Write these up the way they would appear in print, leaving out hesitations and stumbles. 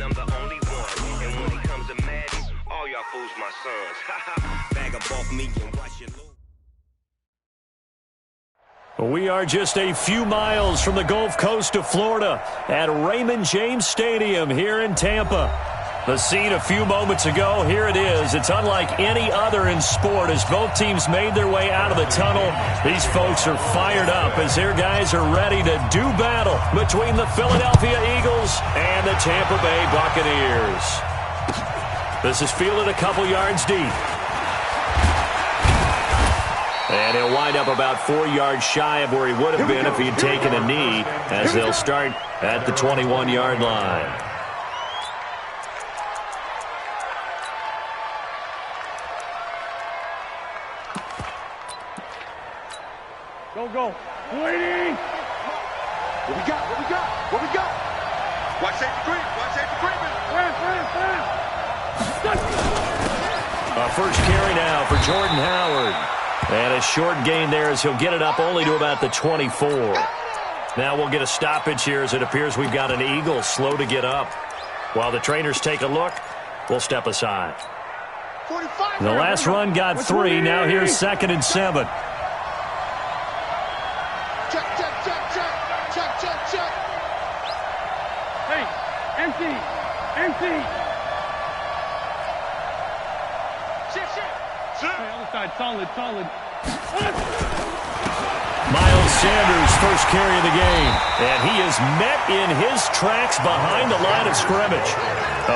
and I'm the only one. And when it comes to Madden, all y'all fools my sons. Bag up off me and watch your lose. We are just a few miles from the Gulf Coast of Florida at Raymond James Stadium here in Tampa. The scene a few moments ago, here it is. It's unlike any other in sport as both teams made their way out of the tunnel. These folks are fired up as their guys are ready to do battle between the Philadelphia Eagles and the Tampa Bay Buccaneers. This is fielded a couple yards deep. And he'll wind up about 4 yards shy of where he would have been if he had taken a knee, as they'll start at the 21-yard line. Go. Waiting. What we got? Watch safety green. A first carry now for Jordan Howard. And a short gain there as he'll get it up only to about the 24. Now we'll get a stoppage here as it appears we've got an Eagle slow to get up. While the trainers take a look, we'll step aside. The last run got 3. Now here's 2nd and 7. Check. Hey, empty. Shit. Hey, other side, solid. Miles Sanders' first carry of the game. And he is met in his tracks behind the line of scrimmage.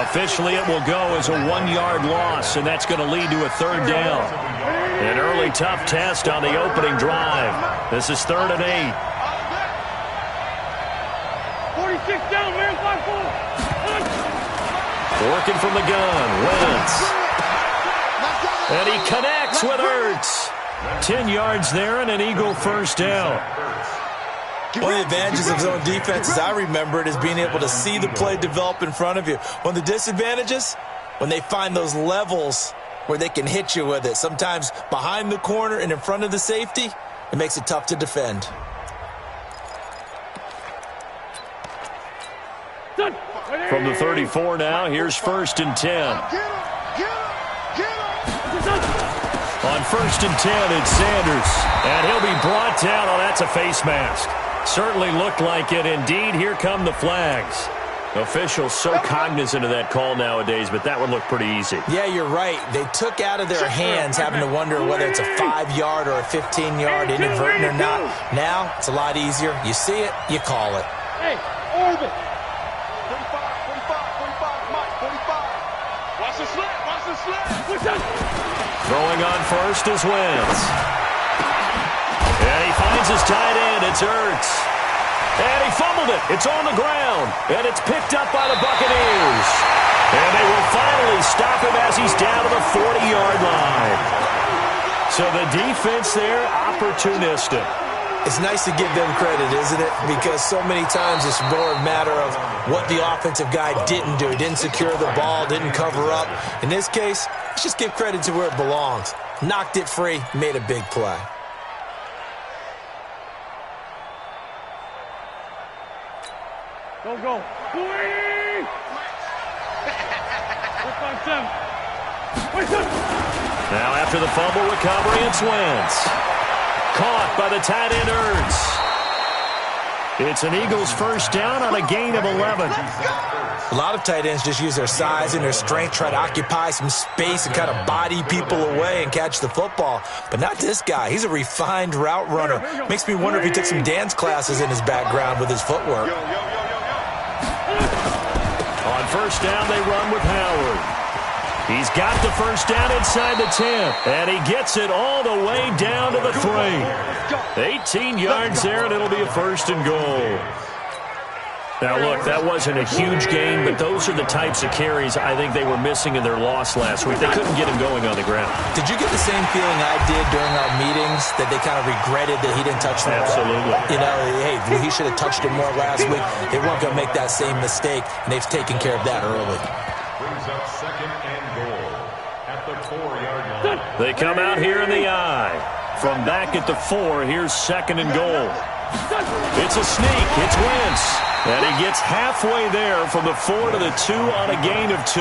Officially, it will go as a 1-yard loss, and that's going to lead to a 3rd down. An early tough test on the opening drive. This is 3rd and 8. 46 down, man, 5-4. Working from the gun, Wentz. And he connects with Ertz. 10 yards there and an Eagle first down. One of the advantages of zone defense, as I remember it, is being able to see the play develop in front of you. One of the disadvantages, when they find those levels where they can hit you with it. Sometimes behind the corner and in front of the safety, it makes it tough to defend. From the 34 now, here's 1st and 10. On 1st and 10, it's Sanders. And he'll be brought down. Oh, that's a face mask. Certainly looked like it. Indeed, here come the flags. Officials so cognizant of that call nowadays, but that would look pretty easy. Yeah, you're right. They took out of their hands having to wonder whether it's a 5-yard or a 15-yard inadvertent or not. Now, it's a lot easier. You see it, you call it. Hey, orbit. 45, Mike, 45. Watch the slip. Throwing on first is Wentz. And he finds his tight end. It's Ertz. And he fumbled it. It's on the ground. And it's picked up by the Buccaneers. And they will finally stop him as he's down to the 40-yard line. So the defense there, opportunistic. It's nice to give them credit, isn't it? Because so many times it's more a matter of what the offensive guy didn't do. Didn't secure the ball, didn't cover up. In this case, let's just give credit to where it belongs. Knocked it free, made a big play. Go. Wait! 4-5-7. Now after the fumble recovery, it's Wentz. Caught by the tight end Ertz. It's an Eagles first down on a gain of 11. A lot of tight ends just use their size and their strength, try to occupy some space and kind of body people away and catch the football. But not this guy. He's a refined route runner. Makes me wonder if he took some dance classes in his background with his footwork. On first down, they run with Howard. He's got the first down inside the 10, and he gets it all the way down to the 3. 18 yards there, and it'll be a 1st and goal. Now, look, that wasn't a huge gain, but those are the types of carries I think they were missing in their loss last week. They couldn't get him going on the ground. Did you get the same feeling I did during our meetings, that they kind of regretted that he didn't touch the ball? Absolutely. You know, hey, he should have touched it more last week. They weren't going to make that same mistake, and they've taken care of that early. Brings up 2nd and goal at the 4-yard line. They come out here in the eye. From back at the 4, here's 2nd and goal. It's a sneak. It's Wentz. And he gets halfway there from the 4 to the 2 on a gain of 2.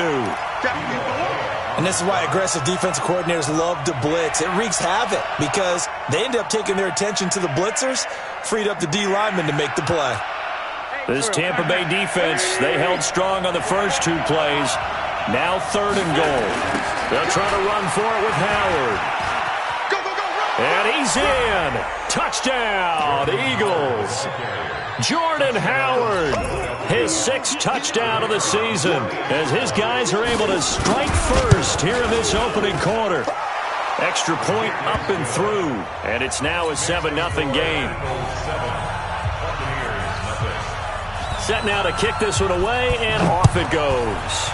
And this is why aggressive defensive coordinators love to blitz. It wreaks havoc because they end up taking their attention to the blitzers, freed up the D lineman to make the play. This Tampa Bay defense, they held strong on the first 2 plays. Now 3rd and goal. They'll try to run for it with Howard. And he's in. Touchdown, Eagles. Jordan Howard, his 6th touchdown of the season, as his guys are able to strike first here in this opening quarter. Extra point up and through, and it's now a 7-0 game. Set now to kick this one away, and off it goes.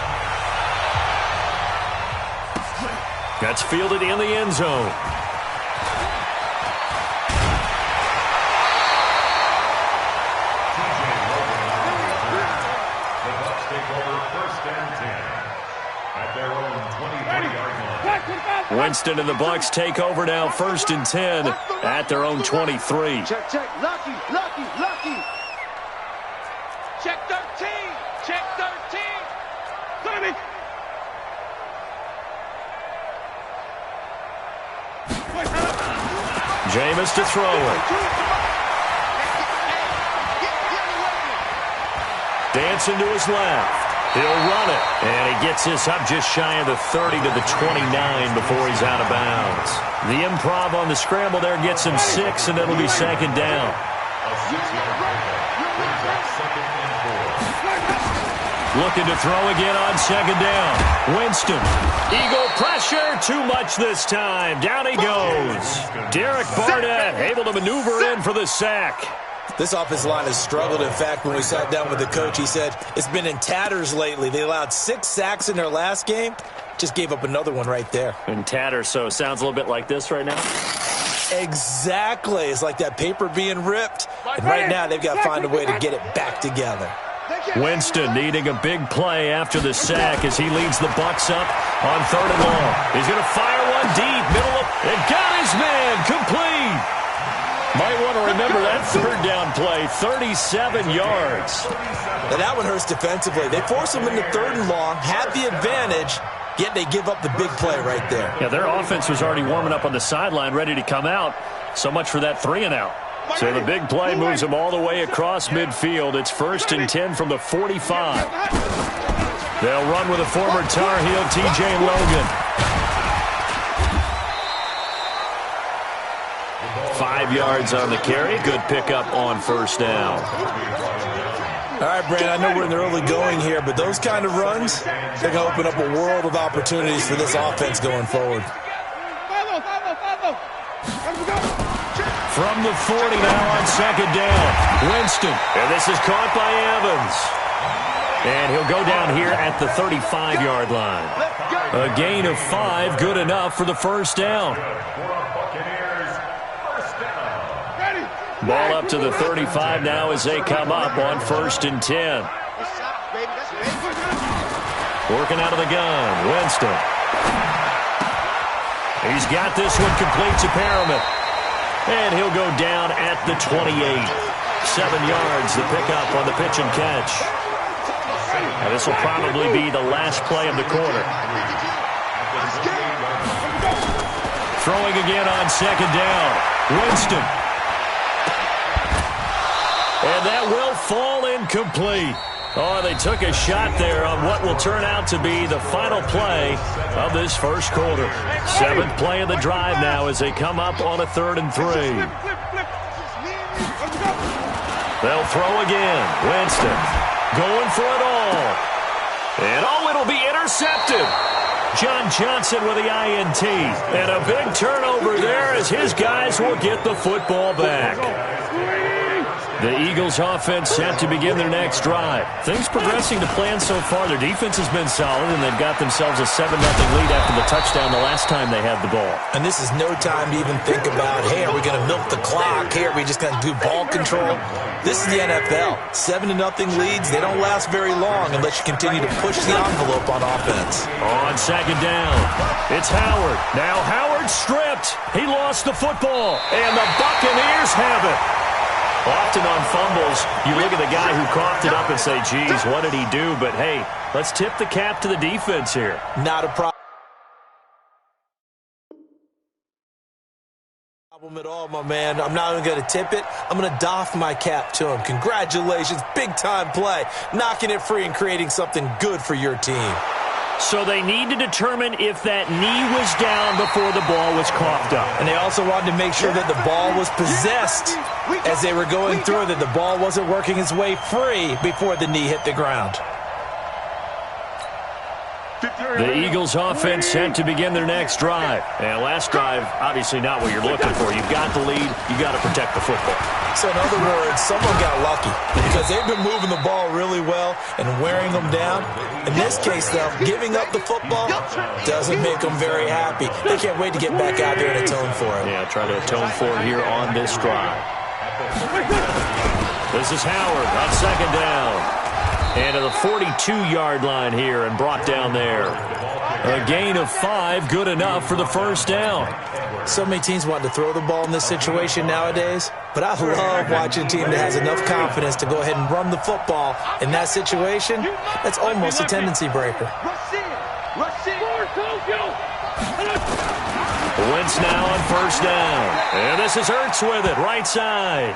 That's fielded in the end zone. Winston and the Bucs take over now, 1st and 10 at their own 23. Check, lucky. Check 13. Check 13. Jameis to throw it. Dancing to his left. He'll run it, and he gets this up just shy of the 30 to the 29 before he's out of bounds. The improv on the scramble there gets him 6, and it'll be 2nd down. Looking to throw again on 2nd down. Winston. Eagle pressure. Too much this time. Down he goes. Derek Barnett able to maneuver in for the sack. This offensive line has struggled. In fact, when we sat down with the coach, he said it's been in tatters lately. They allowed 6 sacks in their last game. Just gave up another one right there. In tatters, so it sounds a little bit like this right now? Exactly. It's like that paper being ripped. And right now, they've got to find a way to get it back together. Winston needing a big play after the sack as he leads the Bucs up on 3rd and long. He's going to fire one deep, middle of, and got his man complete. Might want to remember that 3rd down play, 37 yards. Now that one hurts defensively. They force them into 3rd and long, have the advantage, yet they give up the big play right there. Yeah, their offense was already warming up on the sideline, ready to come out. So much for that 3 and out. So the big play moves them all the way across midfield. It's 1st and 10 from the 45. They'll run with a former Tar Heel, T.J. Logan. 5 yards on the carry. Good pickup on 1st down. All right, Brandon, I know we're in the early going here, but those kind of runs, they're going to open up a world of opportunities for this offense going forward. From the 40 now on 2nd down. Winston. And this is caught by Evans. And he'll go down here at the 35-yard line. A gain of 5, good enough for the 1st down. Ball up to the 35 now as they come up on 1st and 10. Working out of the gun, Winston. He's got this one complete to Perriman. And he'll go down at the 28. 7 yards, the pickup on the pitch and catch. Now this will probably be the last play of the quarter. Throwing again on 2nd down. Winston. And that will fall incomplete. Oh, they took a shot there on what will turn out to be the final play of this 1st quarter. 7th play of the drive now as they come up on a 3rd and 3. They'll throw again. Winston going for it all. And it'll be intercepted. John Johnson with the INT. And a big turnover there as his guys will get the football back. The Eagles offense set to begin their next drive. Things progressing to plan so far. Their defense has been solid, and they've got themselves a 7-0 lead after the touchdown the last time they had the ball. And this is no time to even think about, hey, are we going to milk the clock? Hey, are we just going to do ball control? This is the NFL. 7-0 leads, they don't last very long unless you continue to push the envelope on offense. On 2nd down, it's Howard. Now Howard stripped. He lost the football, and the Buccaneers have it. Often on fumbles, you look at the guy who coughed it up and say, geez, what did he do? But, hey, let's tip the cap to the defense here. Not a problem at all, my man. I'm not even going to tip it. I'm going to doff my cap to him. Congratulations. Big-time play. Knocking it free and creating something good for your team. So they need to determine if that knee was down before the ball was coughed up. And they also wanted to make sure that the ball was possessed as they were going through, that the ball wasn't working its way free before the knee hit the ground. The Eagles offense set to begin their next drive. And last drive, obviously not what you're looking for. You've got the lead. You've got to protect the football. So in other words, someone got lucky because they've been moving the ball really well and wearing them down. In this case, though, giving up the football doesn't make them very happy. They can't wait to get back out there and atone for it. Yeah, try to atone for it here on this drive. This is Howard on second down. And to the 42-yard line here and brought down there. A gain of 5, good enough for the first down. So many teams want to throw the ball in this situation nowadays, but I love watching a team that has enough confidence to go ahead and run the football in that situation. That's almost a tendency breaker. Wentz now on first down. And this is Ertz with it, right side.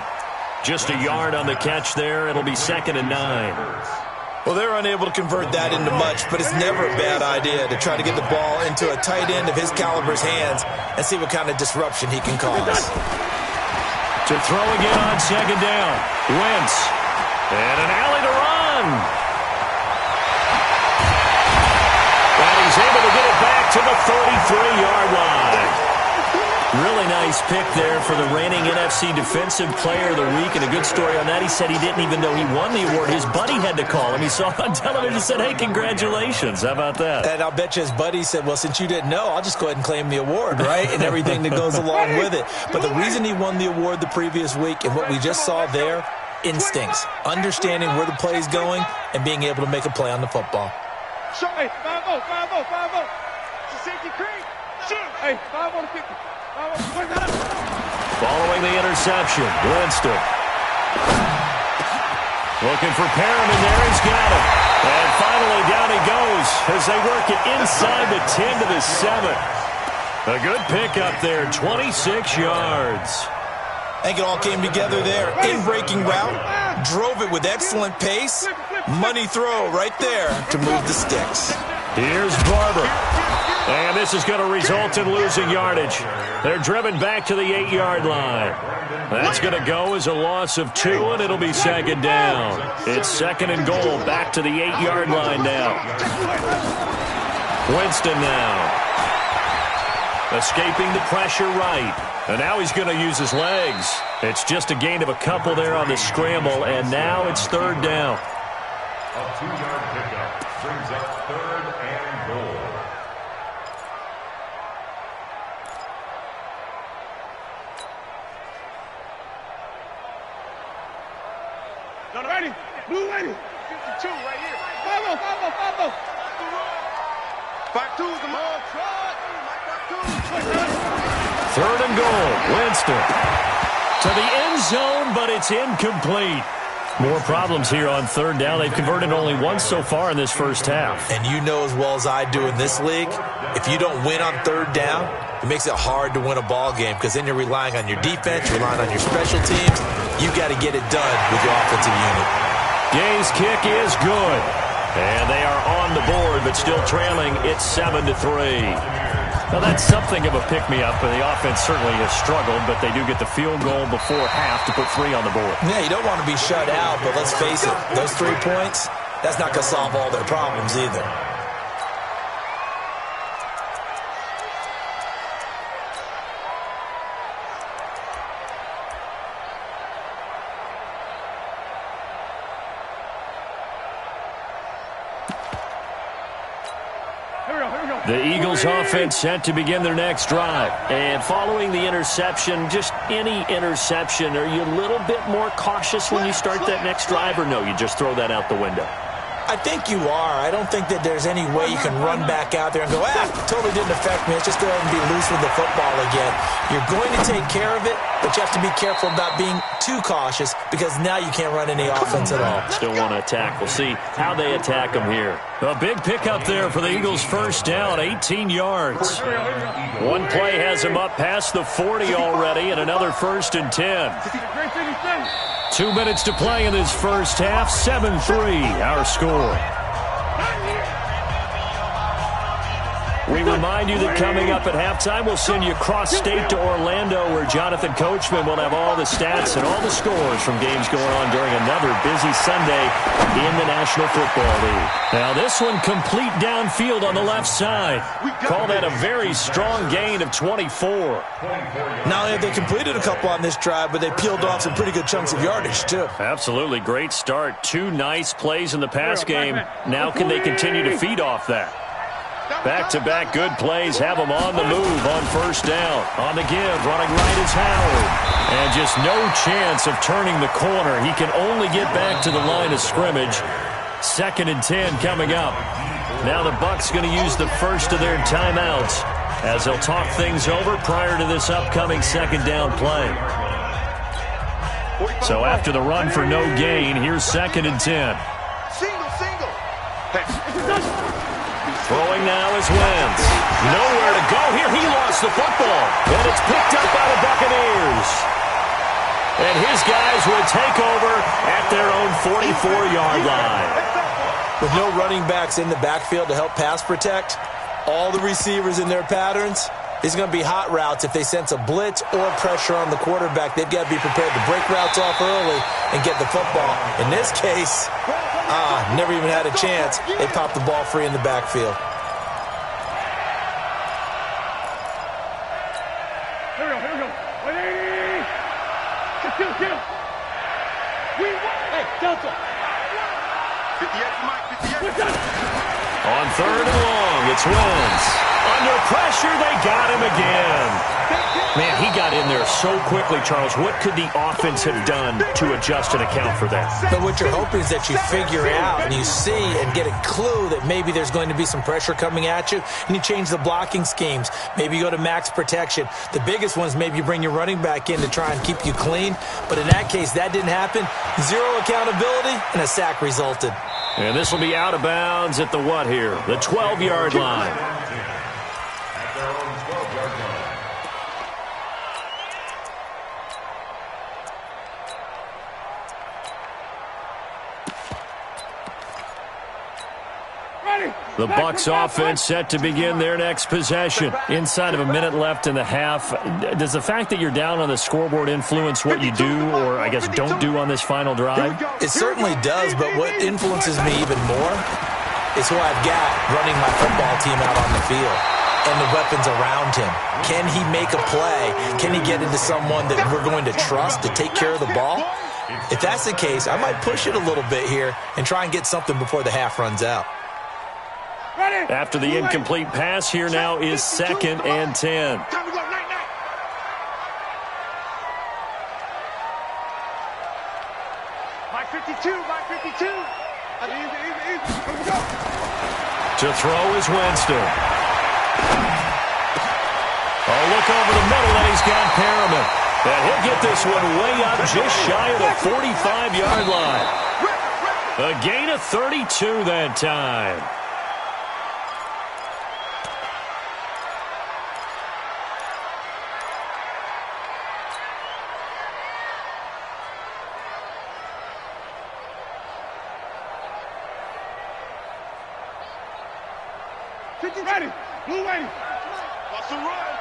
Just a yard on the catch there. It'll be 2nd and 9. Well, they're unable to convert that into much, but it's never a bad idea to try to get the ball into a tight end of his caliber's hands and see what kind of disruption he can cause. To throw again on second down. Wentz. And an alley to run. And he's able to get it back to the 33-yard line. Really nice pick there for the reigning NFC Defensive Player of the Week. And a good story on that. He said he didn't even know he won the award. His buddy had to call him. He saw it on television and said, hey, congratulations. How about that? And I'll bet you his buddy said, well, since you didn't know, I'll just go ahead and claim the award, right? And everything that goes along with it. But the reason he won the award the previous week and what we just saw there, instincts, understanding where the play is going and being able to make a play on the football. Hey, 5-0, 5-0, 5-0. Safety creek. Shoot. Hey, 5 on the 50. Following the interception, Winston. Looking for Perriman there. He's got him. And finally down he goes as they work it inside the 10 to the 7. A good pickup there, 26 yards. I think it all came together there. In-breaking route, drove it with excellent pace. Money throw right there to move the sticks. Here's Barber. And this is going to result in losing yardage. They're driven back to the 8-yard line. That's going to go as a loss of 2, and it'll be 2nd down. It's 2nd and goal, back to the 8-yard line now. Winston now. Escaping the pressure right. And now he's going to use his legs. It's just a gain of a couple there on the scramble, and now it's 3rd down. A 2-yard pickup brings up 3rd and goal. Ready. Blue ready. 52 right here. 5-0, 5-0, 5-0. 5-2 is the long shot. 3rd and goal. Winston to the end zone, but it's incomplete. More problems here on 3rd down. They've converted only once so far in this first half. And you know as well as I do in this league, if you don't win on 3rd down, it makes it hard to win a ball game because then you're relying on your defense, you're relying on your special teams. You got to get it done with your offensive unit. Gay's kick is good. And they are on the board, but still trailing. It's 7-3. Now, that's something of a pick-me-up, and the offense certainly has struggled, but they do get the field goal before half to put 3 on the board. Yeah, you don't want to be shut out, but let's face it, those 3 points, that's not going to solve all their problems either. The Eagles offense set to begin their next drive. And following the interception, just any interception, are you a little bit more cautious when you start that next drive, or no, you just throw that out the window? I I think you are. I don't think that there's any way you can run back out there and go, totally didn't affect me. Let's just go ahead and be loose with the football again. You're going to take care of it, but you have to be careful about being too cautious because now you can't run any offense at all. Still want to attack. We'll see how they attack them here. A big pickup there for the Eagles first down, 18 yards. One play has him up past the 40 already and another 1st and 10. 2 minutes to play in this first half, 7-3 our score. We remind you that coming up at halftime, we'll send you cross-state to Orlando, where Jonathan Coachman will have all the stats and all the scores from games going on during another busy Sunday in the National Football League. Now this one complete downfield on the left side. Call that a very strong gain of 24. Not only have they completed a couple on this drive, but they peeled off some pretty good chunks of yardage, too. Absolutely. Great start. 2 nice plays in the pass game. Now can they continue to feed off that? Back-to-back good plays have him on the move on first down. On the give, running right is Howard. And just no chance of turning the corner. He can only get back to the line of scrimmage. 2nd and 10 coming up. Now the Bucs going to use the first of their timeouts as they'll talk things over prior to this upcoming 2nd down play. So after the run for no gain, here's 2nd and 10. Throwing now is Wentz. Nowhere to go here. He lost the football. And it's picked up by the Buccaneers. And his guys will take over at their own 44-yard line. With no running backs in the backfield to help pass protect, all the receivers in their patterns, these are going to be hot routes. If they sense a blitz or pressure on the quarterback, they've got to be prepared to break routes off early and get the football. In this case, never even had a chance. They popped the ball free in the backfield. Here we go. Wait. Get him. Hey, Delta. 58, Mike, 58. On 3rd and long, it's Wentz. Under pressure, they got him again. Man, he got in there so quickly, Charles. What could the offense have done to adjust and account for that? But what you're hoping is that you figure out and you see and get a clue that maybe there's going to be some pressure coming at you, and you change the blocking schemes. Maybe you go to max protection. The biggest one is maybe you bring your running back in to try and keep you clean. But in that case, that didn't happen. 0 accountability, and a sack resulted. And this will be out of bounds at the what here? The 12-yard line. The Bucs offense set to begin their next possession. Inside of a minute left in the half. Does the fact that you're down on the scoreboard influence what you do or, I guess, don't do on this final drive? It certainly does, but what influences me even more is who I've got running my football team out on the field and the weapons around him. Can he make a play? Can he get into someone that we're going to trust to take care of the ball? If that's the case, I might push it a little bit here and try and get something before the half runs out. After the incomplete pass, here now is 2nd and 10. Time to go, night. Mike 52. Easy. Go. To throw is Winston. Oh, look over the middle, and he's got Perriman. And he'll get this one way up just shy of the 45-yard line. A gain of 32 that time. Ready. Blue ready. Watch the run.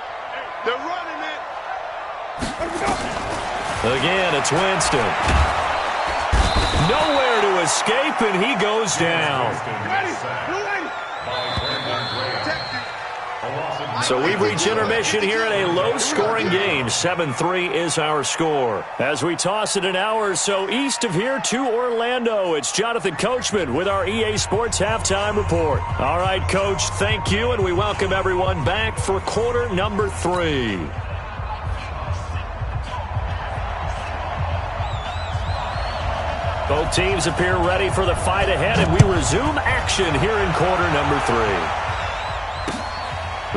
They're running it. Again, it's Winston. Nowhere to escape, and he goes down. Ready. Blue ready. So we've reached intermission here in a low-scoring game. 7-3 is our score. As we toss it an hour or so east of here to Orlando, it's Jonathan Coachman with our EA Sports Halftime Report. All right, Coach, thank you, and we welcome everyone back for quarter number 3. Both teams appear ready for the fight ahead, and we resume action here in quarter number 3.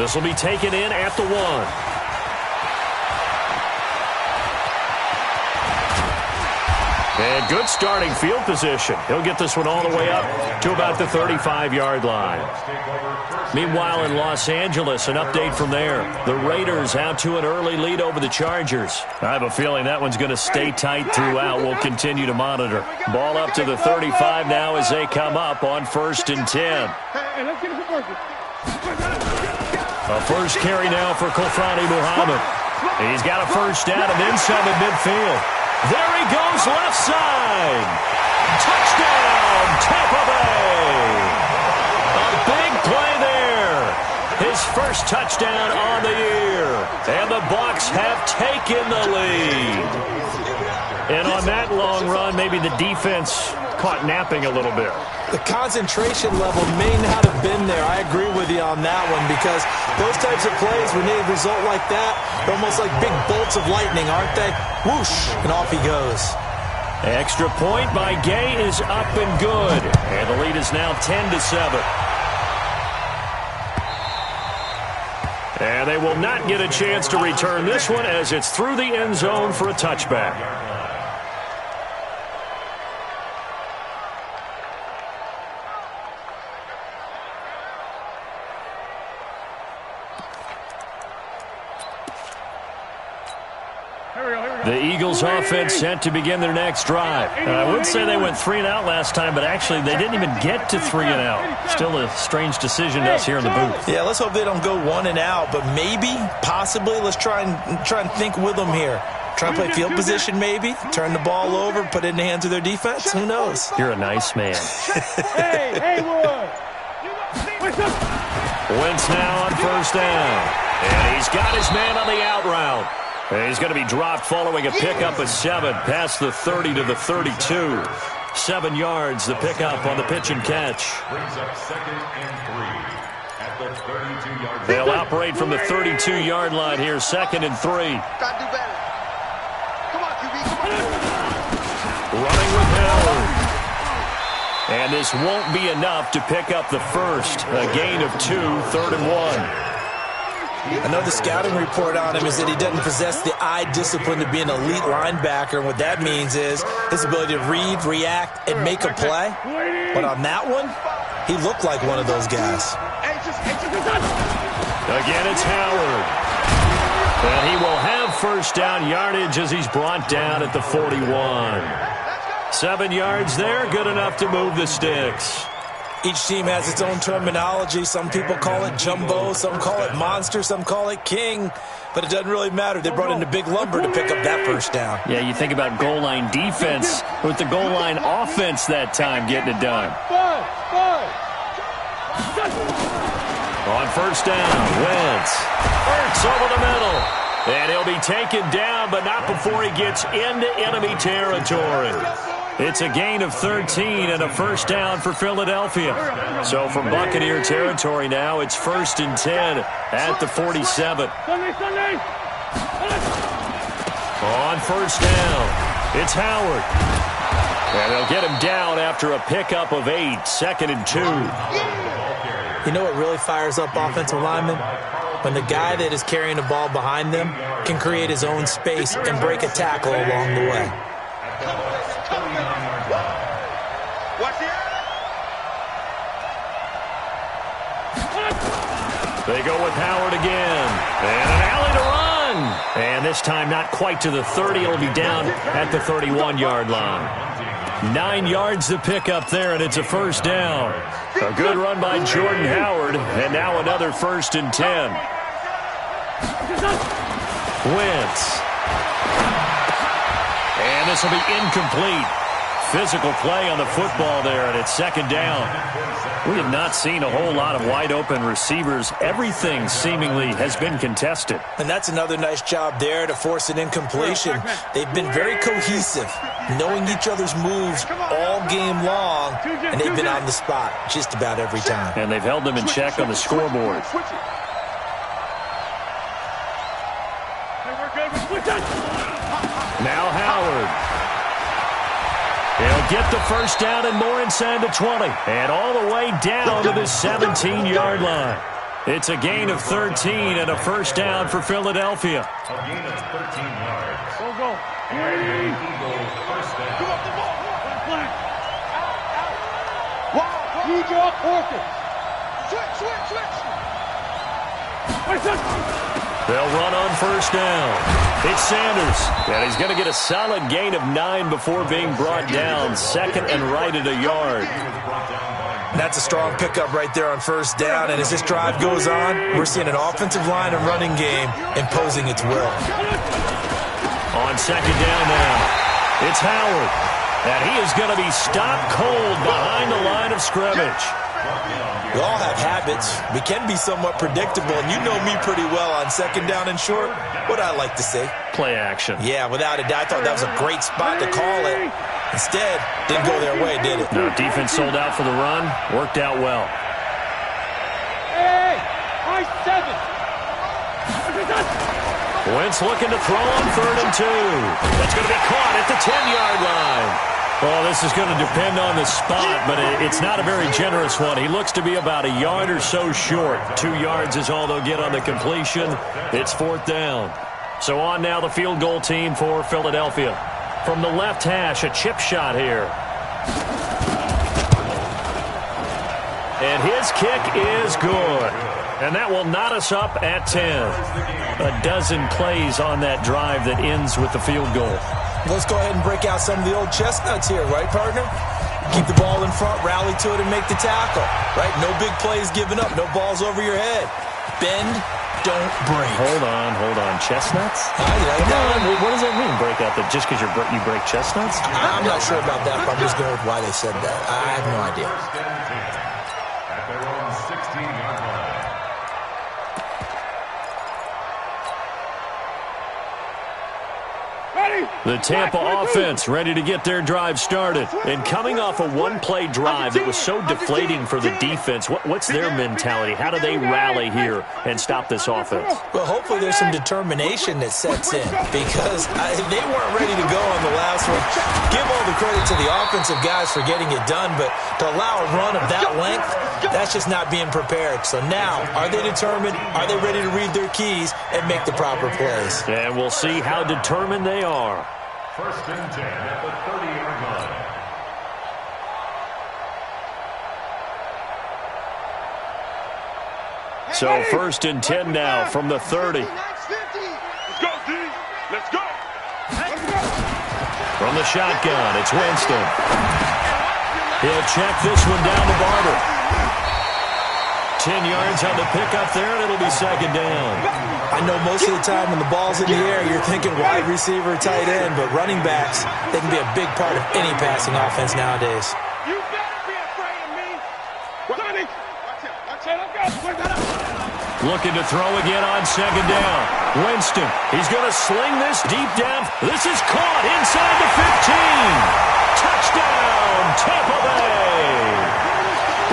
This will be taken in at the 1. And good starting field position. He'll get this one all the way up to about the 35-yard line. Meanwhile, in Los Angeles, an update from there. The Raiders out to an early lead over the Chargers. I have a feeling that one's going to stay tight throughout. We'll continue to monitor. Ball up to the 35 now as they come up on 1st and 10. A first carry now for Kofrani Muhammad. He's got a first down and then some at midfield. There he goes, left side. Touchdown, Tampa Bay. A big play there. His first touchdown on the year. And the Bucs have taken the lead. And on that long run, maybe the defense caught napping a little bit. The concentration level may not have been there. I agree with you on that one because those types of plays, when they result like that, they're almost like big bolts of lightning, aren't they? Whoosh, and off he goes. Extra point by Gay is up and good. And the lead is now 10-7. And they will not get a chance to return this one as it's through the end zone for a touchback. The Eagles offense set to begin their next drive. I would say they went 3 and out last time, but actually they didn't even get to 3 and out. Still a strange decision to us here in the booth. Yeah, let's hope they don't go 1 and out, but maybe, possibly, let's try and think with them here. Try and play field position maybe, turn the ball over, put it in the hands of their defense. Who knows? You're a nice man. Hey, Wentz now on first down. And he's got his man on the out route. And he's going to be dropped following a pickup of 7 past the 30 to the 32. 7 yards, the pickup on the pitch and catch. Brings up 2nd and 3 at the 32-yard line. They'll operate from the 32-yard line here, 2nd and 3. Gotta do better. Come on, QB, come on. Running with Howard. And this won't be enough to pick up the first. A gain of 2, 3rd and 1. I know the scouting report on him is that he doesn't possess the eye discipline to be an elite linebacker. And what that means is his ability to read, react, and make a play. But on that one, he looked like one of those guys. Again, it's Howard. And he will have first down yardage as he's brought down at the 41. 7 yards there, good enough to move the sticks. Each team has its own terminology. Some people call it jumbo, some call it monster, some call it king. But it doesn't really matter. They brought in the big lumber to pick up that first down. Yeah, you think about goal line defense with the goal line offense that time getting it done. On first down, Wentz. Hurts over the middle. And he'll be taken down, but not before he gets into enemy territory. It's a gain of 13 and a first down for Philadelphia. So from Buccaneer territory now, it's 1st and 10 at the 47. On first down, it's Howard. And they'll get him down after a pickup of 8, 2nd and 2. You know what really fires up offensive linemen? When the guy that is carrying the ball behind them can create his own space and break a tackle along the way. They go with Howard again. And an alley to run. And this time not quite to the 30. It'll be down at the 31-yard line. 9 yards to pick up there, and it's a first down. A good run by Jordan Howard. And now another 1st and 10. Wentz. And this will be incomplete. Physical play on the football there, and it's 2nd down. We have not seen a whole lot of wide-open receivers. Everything seemingly has been contested. And that's another nice job there to force an incompletion. They've been very cohesive, knowing each other's moves all game long, and they've been on the spot just about every time. And they've held them in check on the scoreboard. Now Howard. He'll get the first down and more inside the 20. And all the way down to the 17-yard line. It's a gain of 13 and a first down for Philadelphia. A gain of 13 yards. Go. And Eagles first down. Come up the ball. Flag. Wow. New draw quarter. Switch. They'll run on first down. It's Sanders. And he's going to get a solid gain of 9 before being brought down. Second and right at a yard. That's a strong pickup right there on first down. And as this drive goes on, we're seeing an offensive line and running game imposing its will. On second down now, it's Howard. And he is going to be stopped cold behind the line of scrimmage. We all have habits. We can be somewhat predictable, and you know me pretty well on second down and short. What I like to say? Play action. Yeah, without a doubt. I thought that was a great spot to call it. Instead, didn't go their way, did it? No, defense sold out for the run. Worked out well. Hey, I 7. Wentz looking to throw on 3rd and 2. That's going to be caught at the 10-yard line. Well, this is going to depend on the spot, but it's not a very generous one. He looks to be about a yard or so short. 2 yards is all they'll get on the completion. It's 4th down. So on now the field goal team for Philadelphia. From the left hash, a chip shot here. And his kick is good. And that will knot us up at 10. A dozen plays on that drive that ends with the field goal. Let's go ahead and break out some of the old chestnuts here, right, partner? Keep the ball in front, rally to it, and make the tackle, right? No big plays given up, no balls over your head. Bend, don't break. Hold on. Chestnuts? What does that mean, break out? That just because you break chestnuts? I'm not sure about that, but I'm just going with why they said that. I have no idea. At their own 16-yard line. The Tampa offense ready to get their drive started. And coming off a one-play drive that was so deflating for the defense, what's their mentality? How do they rally here and stop this offense? Well, hopefully there's some determination that sets in because they weren't ready to go on the last one. Give all the credit to the offensive guys for getting it done, but to allow a run of that length, that's just not being prepared. So now, are they determined? Are they ready to read their keys and make the proper plays? And we'll see how determined they are. First and 10 at the 30-yard line. So first and 10 now from the 30. Let's go, D. Let's go. From the shotgun, it's Winston. He'll check this one down to Barber. 10 yards on the pickup there, and it'll be second down. I know most of the time when the ball's in the air, you're thinking wide receiver, tight end, but running backs, they can be a big part of any passing offense nowadays. You better be afraid of me. Johnny. Watch it. Looking to throw again on second down. Winston, he's going to sling this deep down. This is caught inside the 15. Touchdown, Tampa Bay.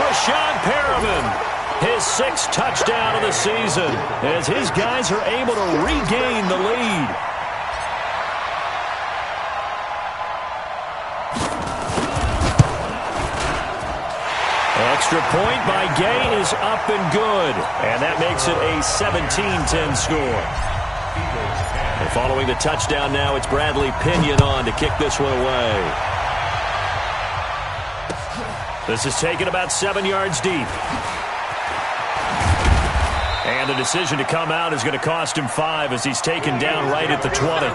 Rashad Perriman. His 6th touchdown of the season as his guys are able to regain the lead. Extra point by Gay is up and good. And that makes it a 17-10 score. And following the touchdown now, it's Bradley Pinion on to kick this one away. This is taken about 7 yards deep. And the decision to come out is going to cost him 5 as he's taken down right at the 20.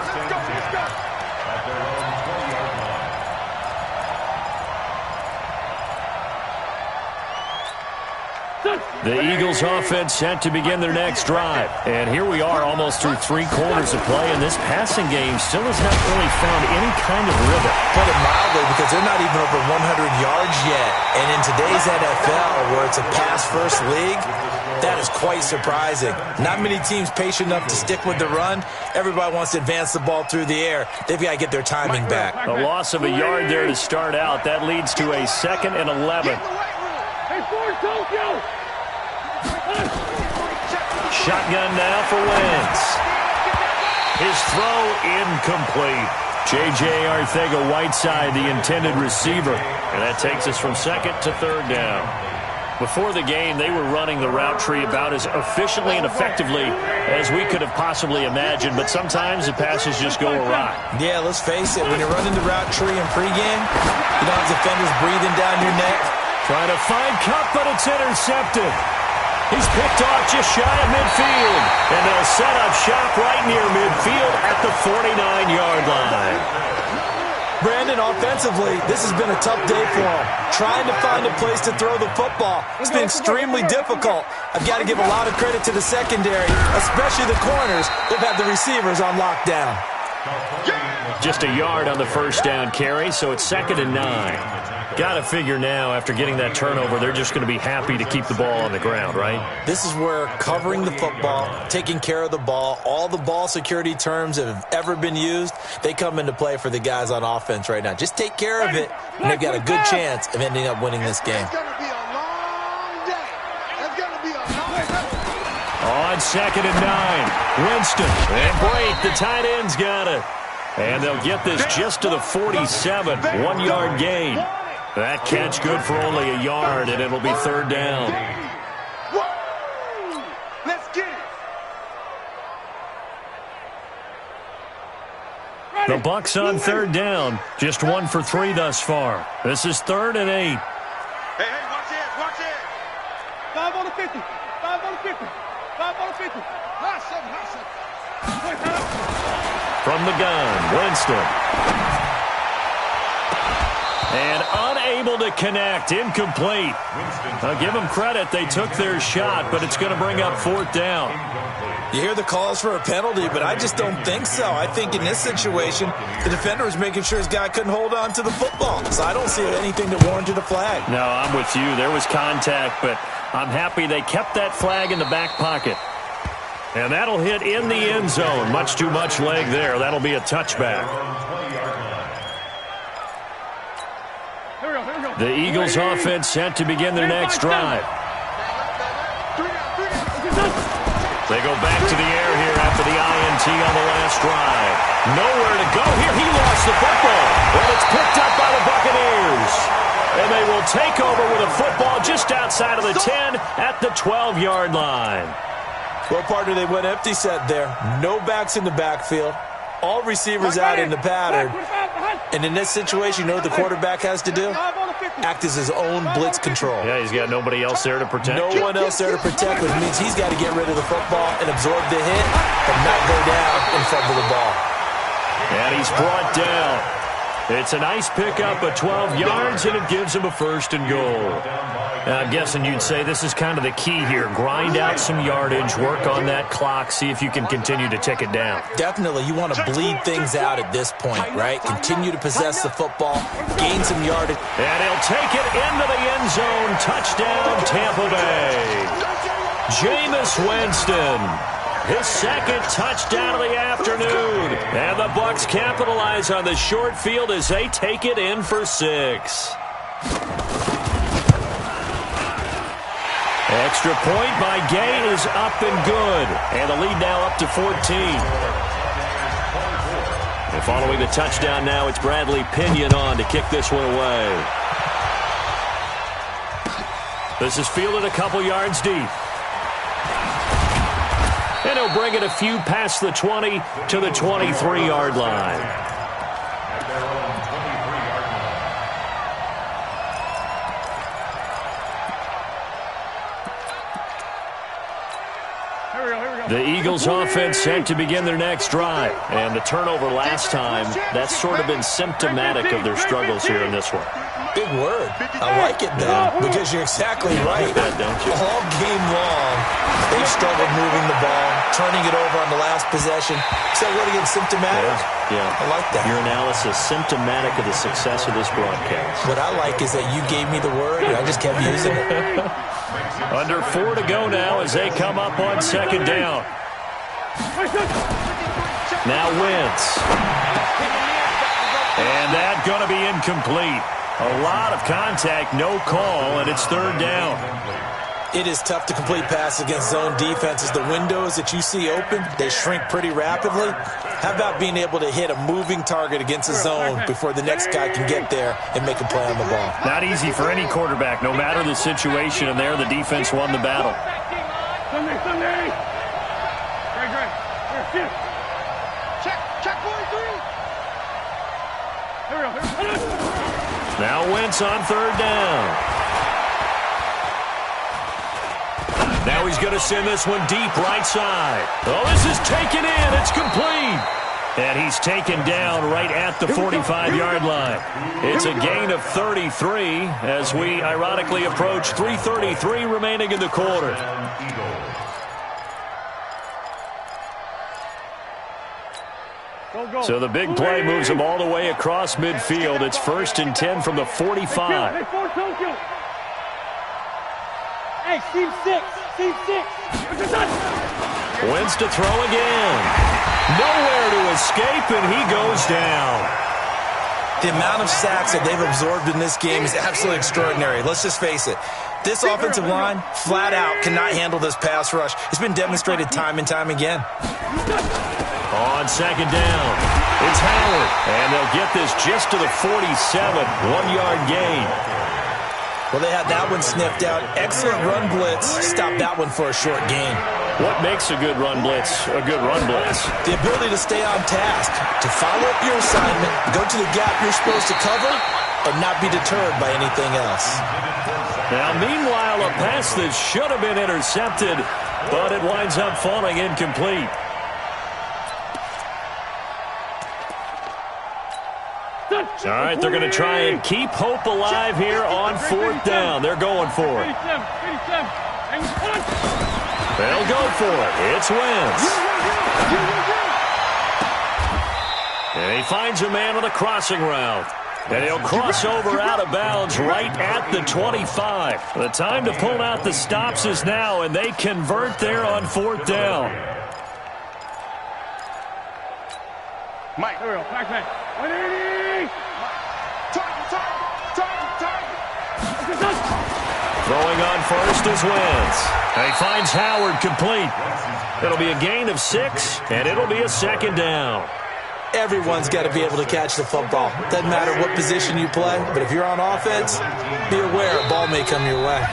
The Eagles offense set to begin their next drive. And here we are almost through 3 quarters of play, and this passing game still has not really found any kind of rhythm. Put it mildly, because they're not even over 100 yards yet. And in today's NFL, where it's a pass-first league, that is quite surprising. Not many teams patient enough to stick with the run. Everybody wants to advance the ball through the air. They've got to get their timing back. A loss of a yard there to start out. That leads to a 2nd and 11. Hey, Ford, Tokyo. Shotgun now for Wentz. His throw incomplete. J.J. Arcega-Whiteside, the intended receiver. And that takes us from second to third down. Before the game, they were running the route tree about as efficiently and effectively as we could have possibly imagined, but sometimes the passes just go awry. Yeah, let's face it, when you're running the route tree in pregame, you don't have defenders breathing down your neck. Trying to find Cup, but it's intercepted. He's picked off just shy of midfield, and they'll set up shop right near midfield at the 49-yard line. Brandon, offensively, this has been a tough day for him. Trying to find a place to throw the football. It's been extremely difficult. I've got to give a lot of credit to the secondary, especially the corners. They've had the receivers on lockdown. Just a yard on the first down carry, so it's 2nd and 9. Got to figure now, after getting that turnover, they're just going to be happy to keep the ball on the ground, right? This is where covering the football, taking care of the ball, all the ball security terms that have ever been used, they come into play for the guys on offense right now. Just take care of it, and they've got a good chance of ending up winning this game. It's going to be a long day. It's going to be a long day. On 2nd and 9, Winston. And break, the tight end's got it. And they'll get this just to the 47, 1-yard gain. That catch good for only a yard, and it'll be third down. Let's get it. The Bucs on third down, just 1 for 3 thus far. This is 3rd and 8. Hey, watch it, watch it. 5 on the 50, 5 on the 50, 5 on the 50. Hot something. From the gun, Winston. And unable to connect, incomplete. I'll give them credit, they took their shot, but it's going to bring up 4th down. You hear the calls for a penalty, but I just don't think so. I think in this situation, the defender was making sure his guy couldn't hold on to the football. So I don't see anything that warranted a flag. No, I'm with you. There was contact, but I'm happy they kept that flag in the back pocket. And that'll hit in the end zone. Much too much leg there. That'll be a touchback. The Eagles offense set to begin their next drive. They go back to the air here after the INT on the last drive. Nowhere to go here. He lost the football. And it's picked up by the Buccaneers. And they will take over with a football just outside of the 10 at the 12-yard line. Well, partner, they went empty set there. No backs in the backfield. All receivers out in the pattern. And in this situation, you know what the quarterback has to do? Act as his own blitz control. Yeah, he's got nobody else there to protect. No one else there to protect, which means he's got to get rid of the football and absorb the hit and not go down and fumble the ball. And he's brought down. It's a nice pickup of 12 yards, and it gives him a 1st and goal. Now, I'm guessing you'd say this is kind of the key here. Grind out some yardage, work on that clock, see if you can continue to tick it down. Definitely. You want to bleed things out at this point, right? Continue to possess the football, gain some yardage. And he'll take it into the end zone. Touchdown, Tampa Bay. Jameis Winston. His 2nd touchdown of the afternoon. And the Bucs capitalize on the short field as they take it in for 6. Extra point by Gay is up and good. And the lead now up to 14. And following the touchdown now, it's Bradley Pinion on to kick this one away. This is fielded a couple yards deep. And he'll bring it a few past the 20 to the 23-yard line. The Eagles offense set to begin their next drive. And the turnover last time, that's sort of been symptomatic of their struggles here in this one. Big word. I like it, though, because you're exactly right. Don't you? All game long, they've struggled moving the ball, turning it over on the last possession. So what again, symptomatic? Yeah. I like that. Your analysis symptomatic of the success of this broadcast. What I like is that you gave me the word, and I just kept using it. Under 4 to go now as they come up on 2nd down. Now Wentz. And that's going to be incomplete. A lot of contact, no call, and it's 3rd down. It is tough to complete passes against zone defenses. The windows that you see open, they shrink pretty rapidly. How about being able to hit a moving target against a zone before the next guy can get there and make a play on the ball? Not easy for any quarterback, no matter the situation, and there the defense won the battle. Sunday. Great. Check 43. Here we go. Now Wentz on third down. Now he's going to send this one deep right side. Oh, this is taken in. It's complete. And he's taken down right at the 45-yard line. It's a gain of 33 as we ironically approach 3:33 remaining in the quarter. So the big play moves him all the way across midfield. It's 1st and 10 from the 45. Hey, Steve 6. Wentz to throw again. Nowhere to escape, and he goes down. The amount of sacks that they've absorbed in this game is absolutely extraordinary. Let's just face it. This offensive line, flat out, cannot handle this pass rush. It's been demonstrated time and time again. On second down, it's Howard, and they'll get this just to the 47, 1-yard gain. Well, they had that one sniffed out. Excellent run blitz. Stop that one for a short gain. What makes a good run blitz a good run blitz? The ability to stay on task, to follow up your assignment, go to the gap you're supposed to cover, and not be deterred by anything else. Now, meanwhile, a pass that should have been intercepted, but it winds up falling incomplete. All right, they're going to try and keep hope alive here on 4th down. They're going for it. They'll go for it. It's Wentz. And he finds a man on a crossing route. And he'll cross over out of bounds right at the 25. The time to pull out the stops is now, and they convert there on 4th down. Mike, here we go. Back. 180. Target. Throwing on first is Wentz. And he finds Howard complete. It'll be a gain of 6, and it'll be a 2nd down. Everyone's got to be able to catch the football. Doesn't matter what position you play, but if you're on offense, be aware a ball may come your way.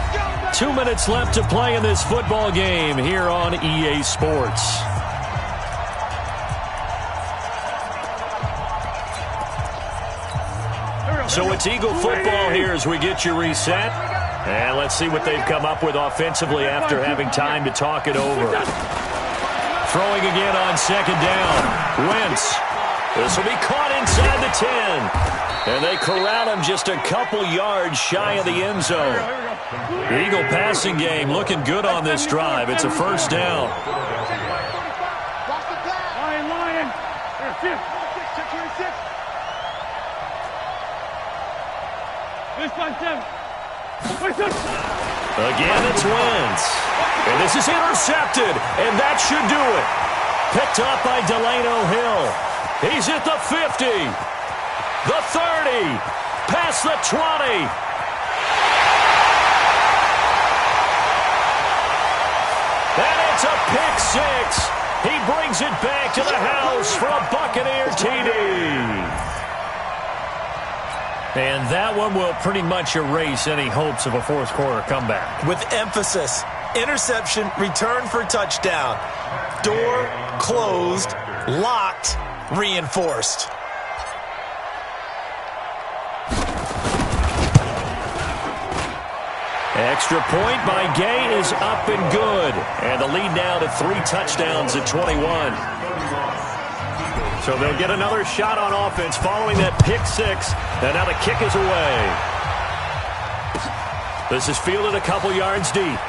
2 minutes left to play in this football game here on EA Sports. So it's Eagle football here as we get you reset. And let's see what they've come up with offensively after having time to talk it over. Throwing again on 2nd down. Wentz. This will be caught inside the 10. And they corral him just a couple yards shy of the end zone. The Eagle passing game looking good on this drive. It's a 1st down. Lion. Again, it's Wentz. And this is intercepted, and that should do it. Picked up by Delano Hill. He's at the 50, the 30, past the 20. And it's a pick 6. He brings it back to the house for a Buccaneer TD. And that one will pretty much erase any hopes of a 4th quarter comeback. With emphasis, interception, return for touchdown. Door closed, locked, reinforced. Extra point by Gay is up and good. And the lead now to 3 touchdowns at 21. So they'll get another shot on offense following that pick 6. And now the kick is away. This is fielded a couple yards deep.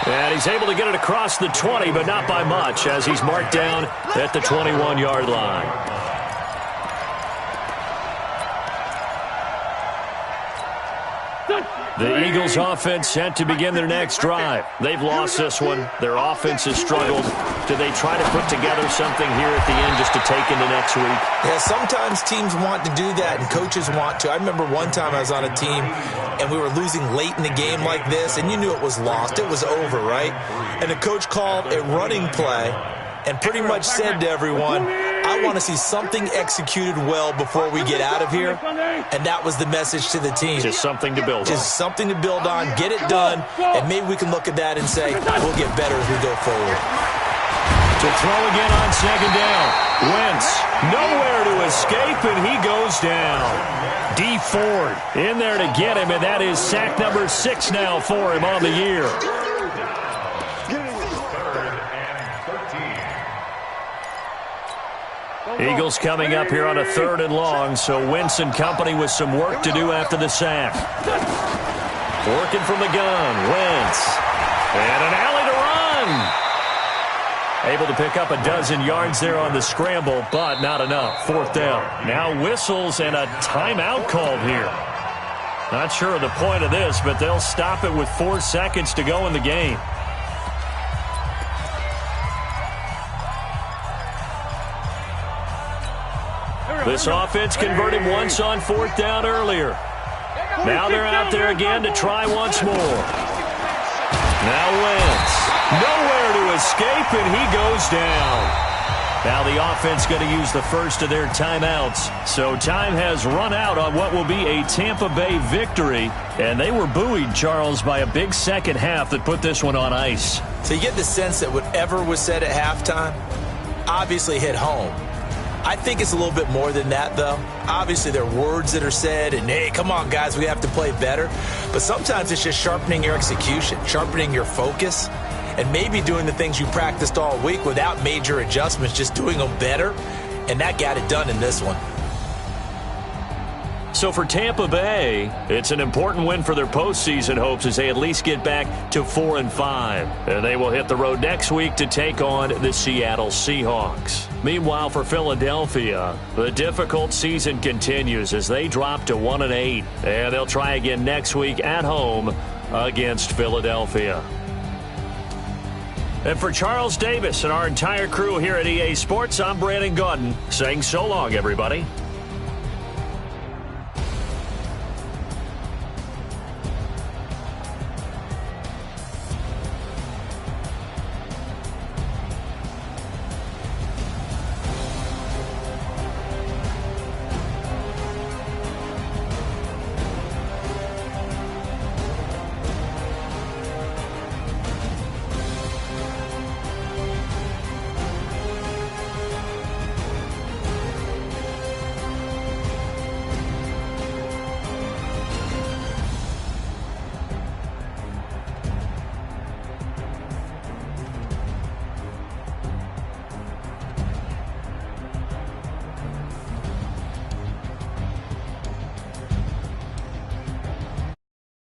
And he's able to get it across the 20, but not by much, as he's marked down at the 21-yard line. The Eagles offense set to begin their next drive. They've lost this one. Their offense has struggled. Do they try to put together something here at the end just to take into next week? Yeah, sometimes teams want to do that and coaches want to. I remember one time I was on a team and we were losing late in the game like this, and you knew it was lost. It was over, right? And the coach called a running play and pretty much said to everyone, I want to see something executed well before we get out of here. And that was the message to the team. Just something to build on. Just something to build on, get it done, and maybe we can look at that and say, we'll get better as we go forward. To throw again on second down. Wentz, nowhere to escape, and he goes down. D. Ford in there to get him, and that is sack number 6 now for him on the year. Eagles coming up here on a 3rd and long, so Wentz and company with some work to do after the sack. Working from the gun, Wentz. And an alley to run. Able to pick up a dozen yards there on the scramble, but not enough. 4th down. Now whistles and a timeout called here. Not sure of the point of this, but they'll stop it with 4 seconds to go in the game. This offense converted once on 4th down earlier. Now they're out there again to try once more. Now Wentz. Nowhere to escape, and he goes down. Now the offense going to use the first of their timeouts. So time has run out on what will be a Tampa Bay victory. And they were buoyed, Charles, by a big second half that put this one on ice. So you get the sense that whatever was said at halftime obviously hit home. I think it's a little bit more than that, though. Obviously, there are words that are said, and, hey, come on, guys, we have to play better. But sometimes it's just sharpening your execution, sharpening your focus, and maybe doing the things you practiced all week without major adjustments, just doing them better. And that got it done in this one. So for Tampa Bay, it's an important win for their postseason hopes as they at least get back to 4-5. And they will hit the road next week to take on the Seattle Seahawks. Meanwhile, for Philadelphia, the difficult season continues as they drop to 1-8. And they'll try again next week at home against Philadelphia. And for Charles Davis and our entire crew here at EA Sports, I'm Brandon Gaudin saying so long, everybody.